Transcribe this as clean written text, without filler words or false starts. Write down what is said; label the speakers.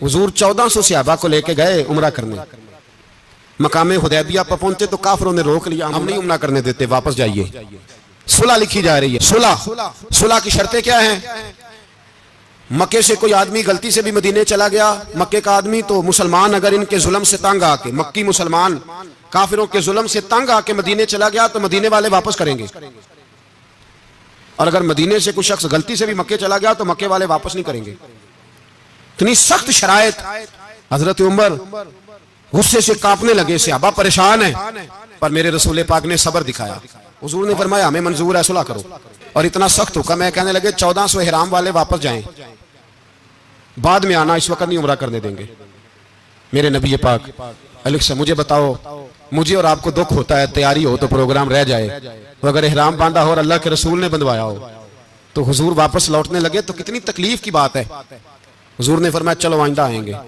Speaker 1: हुजूर 1400 सहाबा को लेके गए उम्रा करने। मकामे हुदैबिया पर पहुंचे तो काफिरों ने रोक लिया, हम नहीं उम्रा करने देते, वापस जाइए। सुलह लिखी जा रही है। सुलह की शर्तें क्या हैं? मक्के से कोई आदमी गलती से भी मदीने चला गया, मक्के का आदमी, तो मुसलमान अगर इनके जुल्म से तंग आके, मक्की मुसलमान काफिरों के जुल्म से तंग आके मदीने चला गया तो मदीने वाले वापस करेंगे। और अगर मदीने से कोई शख्स गलती से भी मक्के चला गया तो मक्के वाले वापस नहीं करेंगे। इतनी सख्त शरायत। हजरत उमर गुस्से से कांपने लगे, सहाबा परेशान है, पर मेरे रसूल पाक ने सब्र दिखाया। हुजूर ने फरमाया हमें मंजूर है, सुलह करो। और इतना सख्त हुक्म है, कहने लगे 1400 इहराम वाले वापस जाएं, बाद में आना, इस वक्त नहीं उम्रा करने देंगे। मेरे नबी पाक अलैहि, मुझे बताओ, मुझे और आपको दुख होता है, तैयारी हो तो प्रोग्राम रह जाए, तो अगर इहराम बांधा हो और अल्लाह के रसूल ने बंधवाया हो तो हुजूर वापस लौटने लगे तो कितनी तकलीफ की बात है। हुजूर ने फरमाया चलो आइंदा आएंगे।